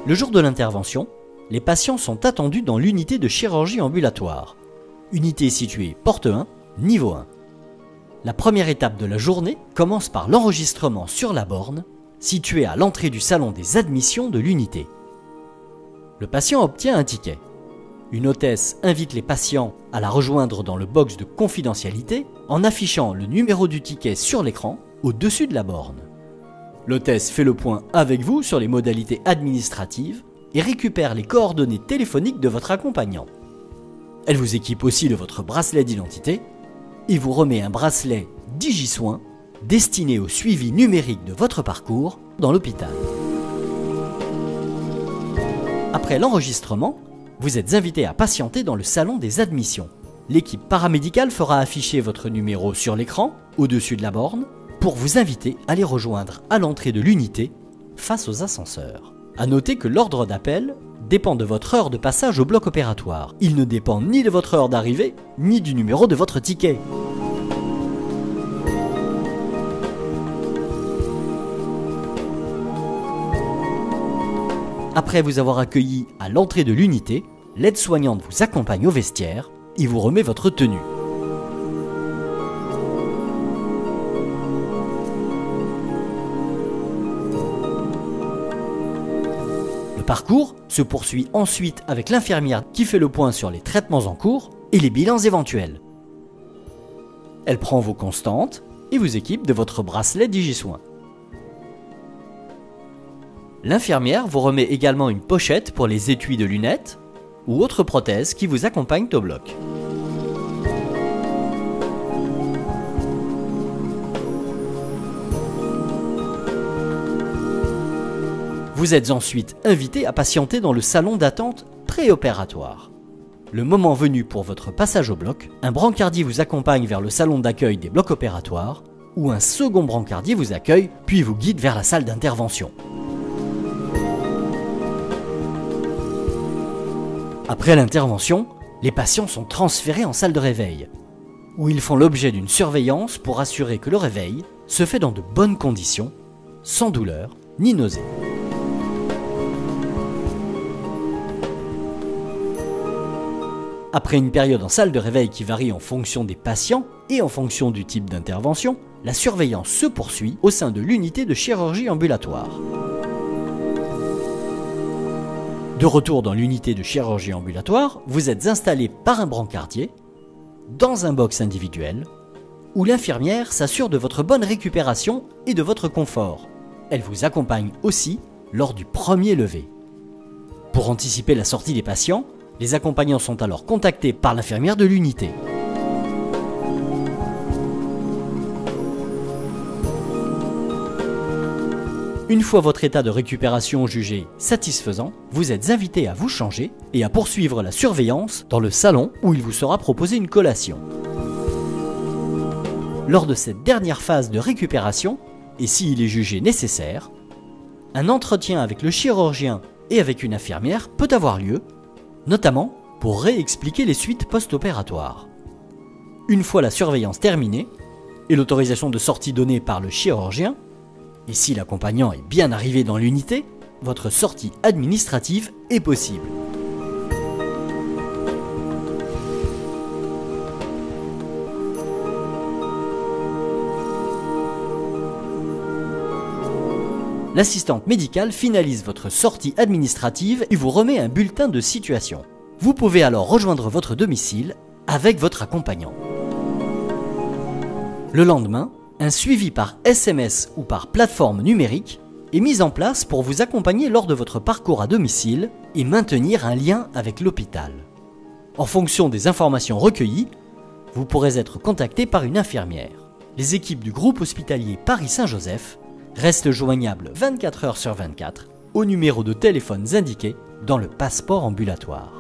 Le jour de l'intervention, les patients sont attendus dans l'unité de chirurgie ambulatoire, unité située porte 1, niveau 1. La première étape de la journée commence par l'enregistrement sur la borne, située à l'entrée du salon des admissions de l'unité. Le patient obtient un ticket. Une hôtesse invite les patients à la rejoindre dans le box de confidentialité en affichant le numéro du ticket sur l'écran au-dessus de la borne. L'hôtesse fait le point avec vous sur les modalités administratives et récupère les coordonnées téléphoniques de votre accompagnant. Elle vous équipe aussi de votre bracelet d'identité et vous remet un bracelet DigiSoin destiné au suivi numérique de votre parcours dans l'hôpital. Après l'enregistrement, vous êtes invité à patienter dans le salon des admissions. L'équipe paramédicale fera afficher votre numéro sur l'écran, au-dessus de la borne, pour vous inviter à les rejoindre à l'entrée de l'unité, face aux ascenseurs. À noter que l'ordre d'appel dépend de votre heure de passage au bloc opératoire. Il ne dépend ni de votre heure d'arrivée, ni du numéro de votre ticket. Après vous avoir accueilli à l'entrée de l'unité, l'aide-soignante vous accompagne au vestiaire et vous remet votre tenue. Le parcours se poursuit ensuite avec l'infirmière qui fait le point sur les traitements en cours et les bilans éventuels. Elle prend vos constantes et vous équipe de votre bracelet DigiSoin. L'infirmière vous remet également une pochette pour les étuis de lunettes ou autres prothèses qui vous accompagnent au bloc. Vous êtes ensuite invité à patienter dans le salon d'attente préopératoire. Le moment venu pour votre passage au bloc, un brancardier vous accompagne vers le salon d'accueil des blocs opératoires où un second brancardier vous accueille puis vous guide vers la salle d'intervention. Après l'intervention, les patients sont transférés en salle de réveil, où ils font l'objet d'une surveillance pour assurer que le réveil se fait dans de bonnes conditions, sans douleur ni nausée. Après une période en salle de réveil qui varie en fonction des patients et en fonction du type d'intervention, la surveillance se poursuit au sein de l'unité de chirurgie ambulatoire. De retour dans l'unité de chirurgie ambulatoire, vous êtes installé par un brancardier, dans un box individuel, où l'infirmière s'assure de votre bonne récupération et de votre confort. Elle vous accompagne aussi lors du premier lever. Pour anticiper la sortie des patients, les accompagnants sont alors contactés par l'infirmière de l'unité. Une fois votre état de récupération jugé satisfaisant, vous êtes invité à vous changer et à poursuivre la surveillance dans le salon où il vous sera proposé une collation. Lors de cette dernière phase de récupération, et s'il est jugé nécessaire, un entretien avec le chirurgien et avec une infirmière peut avoir lieu, notamment pour réexpliquer les suites post-opératoires. Une fois la surveillance terminée et l'autorisation de sortie donnée par le chirurgien, et si l'accompagnant est bien arrivé dans l'unité, votre sortie administrative est possible. L'assistante médicale finalise votre sortie administrative et vous remet un bulletin de situation. Vous pouvez alors rejoindre votre domicile avec votre accompagnant. Le lendemain, un suivi par SMS ou par plateforme numérique est mis en place pour vous accompagner lors de votre parcours à domicile et maintenir un lien avec l'hôpital. En fonction des informations recueillies, vous pourrez être contacté par une infirmière. Les équipes du groupe hospitalier Paris-Saint-Joseph restent joignables 24 heures sur 24 au numéro de téléphones indiqués dans le passeport ambulatoire.